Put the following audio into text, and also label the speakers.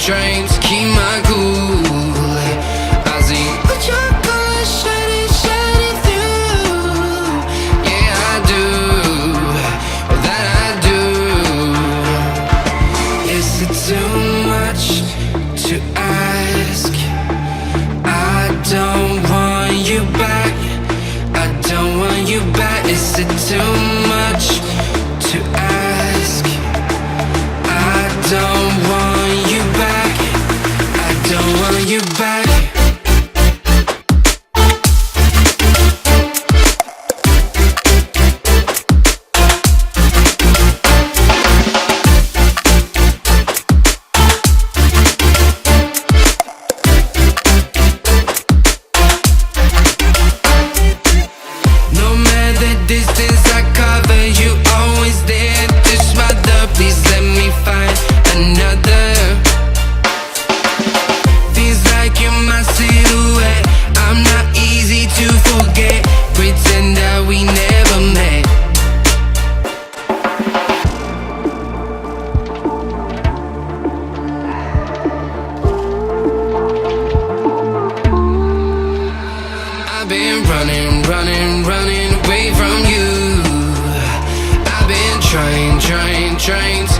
Speaker 1: trying to keep my cool. I see what your colors shining through. Yeah, I do, that I do. Is it too much to ask? I don't want you back. I don't want you back. Is it too much to ask? I don't want you back. I don't want you back. No matter the distance I cover, you always there to smother. Please let me find another. Feels like you're my silhouette. I'm not easy to forget. Pretend that we never met. I've been running away from you. I've been trying to